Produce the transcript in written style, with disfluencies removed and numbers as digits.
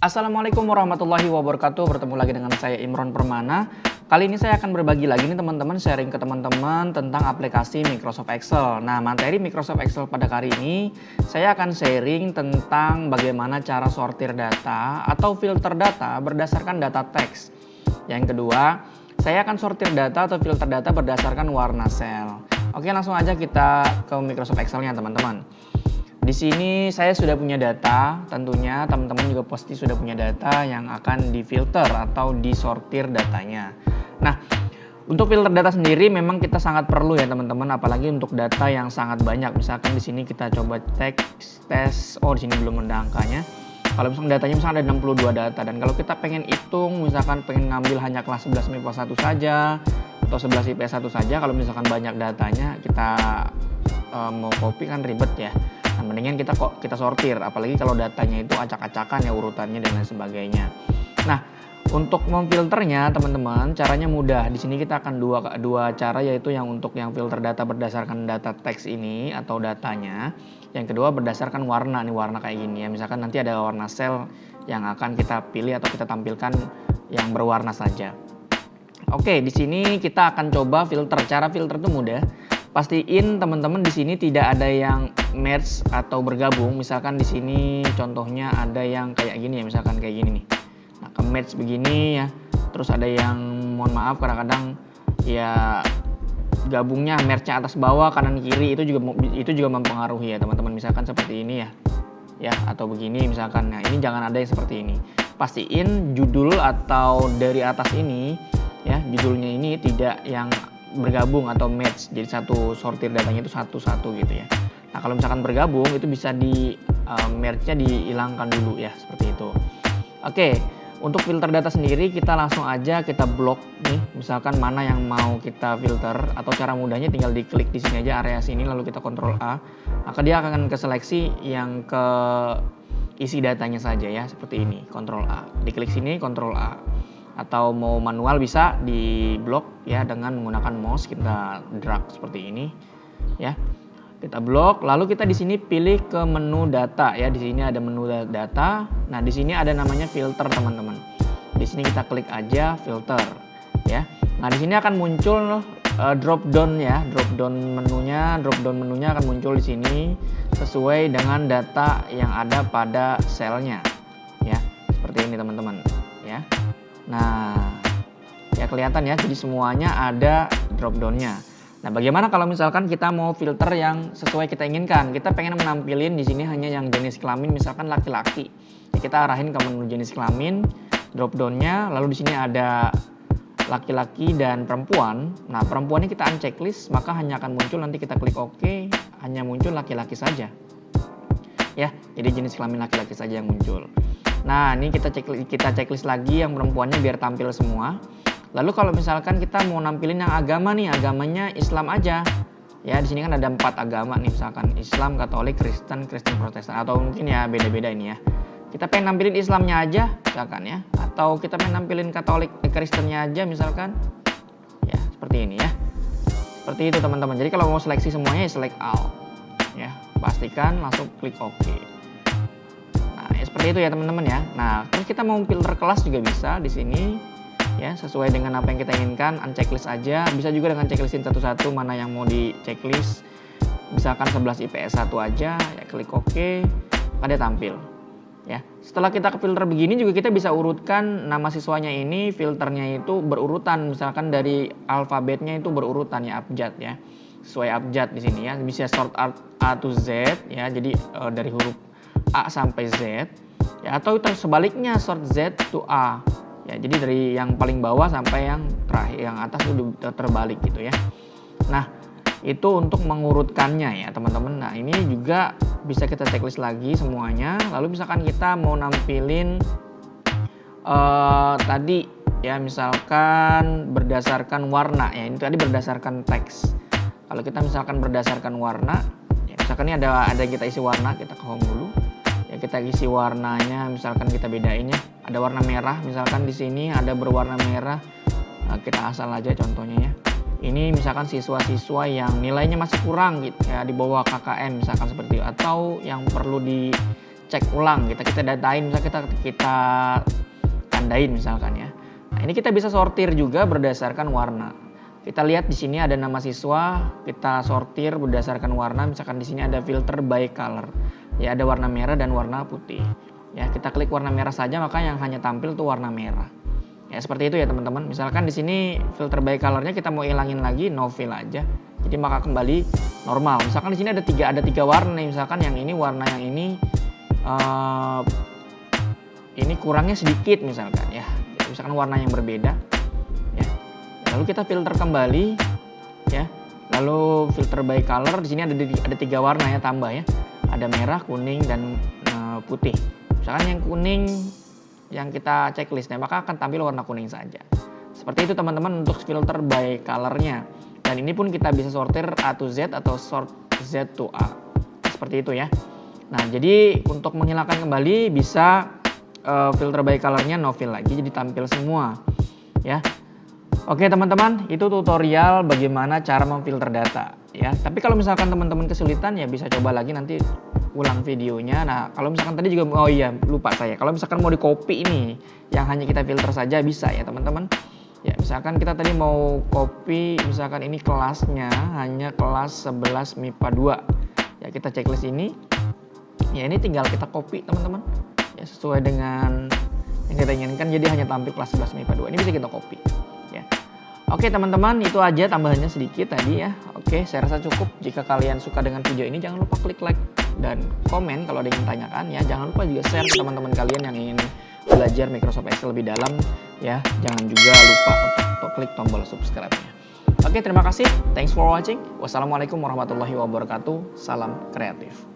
Assalamualaikum warahmatullahi wabarakatuh. Bertemu lagi dengan saya Imron Permana. Kali ini saya akan berbagi lagi nih teman-teman, sharing ke teman-teman tentang aplikasi Microsoft Excel. Nah, materi Microsoft Excel pada kali ini saya akan sharing tentang bagaimana cara sortir data atau filter data berdasarkan data teks. Yang kedua, saya akan sortir data atau filter data berdasarkan warna sel. Oke, langsung aja kita ke Microsoft Excel-nya teman-teman. Di sini saya sudah punya data, tentunya teman-teman juga pasti sudah punya data yang akan difilter atau disortir datanya. Nah, untuk filter data sendiri memang kita sangat perlu ya teman-teman, apalagi untuk data yang sangat banyak. Misalkan di sini kita coba tes, di sini belum ada angkanya. Kalau misalkan datanya misalkan ada 62 data, dan kalau kita pengen hitung, misalkan pengen ngambil hanya kelas 11 MIPA 1 saja atau 11 IPS 1 saja, kalau misalkan banyak datanya kita mau copy kan ribet ya. Nah, mendingan kita sortir, apalagi kalau datanya itu acak-acakan ya urutannya dan lain sebagainya. Nah, untuk memfilternya teman-teman, caranya mudah. Di sini kita akan dua cara, yaitu yang untuk yang filter data berdasarkan data teks ini atau datanya. Yang kedua berdasarkan warna, nih warna kayak gini ya. Misalkan nanti ada warna sel yang akan kita pilih atau kita tampilkan yang berwarna saja. Oke, di sini kita akan coba filter. Cara filter itu mudah. Pastiin teman-teman di sini tidak ada yang merge atau bergabung. Misalkan di sini contohnya ada yang kayak gini ya, misalkan kayak gini nih. Nah, ke merge begini ya. Terus ada yang mohon maaf kadang-kadang ya gabungnya merge-nya atas bawah, kanan kiri, itu juga mempengaruhi ya teman-teman. Misalkan seperti ini ya. Ya, atau begini misalkan. Nah, ini jangan ada yang seperti ini. Pastiin judul atau dari atas ini ya, judulnya ini tidak yang bergabung atau match, jadi satu sortir datanya itu satu-satu gitu ya. Nah, kalau misalkan bergabung itu bisa di merge-nya dihilangkan dulu ya, seperti itu. Oke, untuk filter data sendiri kita langsung aja kita blok nih, misalkan mana yang mau kita filter, atau cara mudahnya tinggal diklik di sini aja area sini, lalu kita Ctrl A, maka dia akan ke seleksi yang ke isi datanya saja ya, seperti ini. Ctrl A, diklik sini Ctrl A. Atau mau manual bisa di blok ya dengan menggunakan mouse, kita drag seperti ini ya. Kita blok, lalu kita di sini pilih ke menu data ya. Di sini ada menu data. Nah, di sini ada namanya filter teman-teman. Di sini kita klik aja filter ya. Nah, di sini akan muncul drop down ya. Drop down menunya akan muncul di sini sesuai dengan data yang ada pada selnya ya. Seperti ini teman-teman ya. Nah, ya kelihatan ya, jadi semuanya ada drop down-nya. Nah, bagaimana kalau misalkan kita mau filter yang sesuai kita inginkan? Kita pengen menampilin di sini hanya yang jenis kelamin, misalkan laki-laki. Ya, kita arahin ke menu jenis kelamin, drop down-nya, lalu di sini ada laki-laki dan perempuan. Nah, perempuannya kita unchecklist, maka hanya akan muncul, nanti kita klik OK, hanya muncul laki-laki saja. Ya, jadi jenis kelamin laki-laki saja yang muncul. Nah, ini kita checklist lagi yang perempuannya biar tampil semua. Lalu kalau misalkan kita mau nampilin yang agama nih, agamanya Islam aja. Ya, di sini kan ada 4 agama nih, misalkan Islam, Katolik, Kristen Protestan, atau mungkin ya beda-beda ini ya. Kita pengen nampilin Islamnya aja misalkan ya, atau kita pengen nampilin Katolik, Kristennya aja misalkan. Ya, seperti ini ya. Seperti itu teman-teman. Jadi kalau mau seleksi semuanya, select all. Ya, pastikan langsung klik OK. Seperti itu ya teman-teman ya. Nah, terus kita mau filter kelas juga bisa di sini ya, sesuai dengan apa yang kita inginkan. Unchecklist aja, bisa juga dengan checklistin satu-satu mana yang mau di checklist. Misalkan 11 IPS 1 aja, ya klik OK, ada tampil. Ya. Setelah kita ke filter begini juga kita bisa urutkan nama siswanya ini, filternya itu berurutan, misalkan dari alfabetnya itu berurutan ya, abjad ya. Sesuai abjad di sini ya. Bisa sort A to Z ya. Jadi dari huruf A sampai Z ya, atau sebaliknya sort Z to A ya, jadi dari yang paling bawah sampai yang terakhir, yang atas itu terbalik gitu ya. Nah, itu untuk mengurutkannya ya teman-teman. Nah, ini juga bisa kita checklist lagi semuanya. Lalu misalkan kita mau nampilin tadi ya, misalkan berdasarkan warna ya, ini tadi berdasarkan teks. Kalau kita misalkan berdasarkan warna ya, misalkan ini ada yang kita isi warna, kita ke home dulu. Ya, kita isi warnanya, misalkan kita bedain ya. Ada warna merah, misalkan di sini ada berwarna merah. Nah, kita asal aja contohnya ya. Ini misalkan siswa-siswa yang nilainya masih kurang gitu ya, di bawah KKM misalkan seperti itu, atau yang perlu di cek ulang, kita datain, misalnya kita tandain misalkan ya. Nah, ini kita bisa sortir juga berdasarkan warna. Kita lihat di sini ada nama siswa, kita sortir berdasarkan warna. Misalkan di sini ada filter by color. Ya, ada warna merah dan warna putih. Ya, kita klik warna merah saja, maka yang hanya tampil tuh warna merah. Ya, seperti itu ya teman-teman. Misalkan di sini filter by colornya kita mau hilangin lagi, no fill aja. Jadi maka kembali normal. Misalkan di sini ada tiga warna nih. Misalkan yang ini warna yang ini kurangnya sedikit misalkan ya. Misalkan warna yang berbeda. Lalu kita filter kembali ya. Lalu filter by color, di sini ada 3 warna ya, tambah ya. Ada merah, kuning dan putih. Misalkan yang kuning yang kita checklist, maka akan tampil warna kuning saja. Seperti itu teman-teman untuk filter by colornya. Dan ini pun kita bisa sortir A to Z atau sort Z to A. Seperti itu ya. Nah, jadi untuk menghilangkan kembali bisa filter by colornya no fill lagi, jadi tampil semua ya. Oke teman-teman, itu tutorial bagaimana cara memfilter data ya. Tapi kalau misalkan teman-teman kesulitan ya bisa coba lagi nanti ulang videonya. Nah, kalau misalkan tadi juga, oh iya lupa saya, kalau misalkan mau di copy ini yang hanya kita filter saja bisa ya teman-teman. Ya, misalkan kita tadi mau copy, misalkan ini kelasnya hanya kelas 11 MIPA 2. Ya, kita checklist ini. Ya, ini tinggal kita copy teman-teman. Ya, sesuai dengan yang kita inginkan, jadi hanya tampil kelas 11 MIPA 2. Ini bisa kita copy. Oke teman-teman, itu aja tambahannya sedikit tadi ya. Oke, saya rasa cukup. Jika kalian suka dengan video ini, jangan lupa klik like dan komen kalau ada yang tanyakan ya. Jangan lupa juga share ke teman-teman kalian yang ingin belajar Microsoft Excel lebih dalam ya. Jangan juga lupa untuk klik tombol subscribe-nya. Oke, terima kasih. Thanks for watching. Wassalamualaikum warahmatullahi wabarakatuh. Salam kreatif.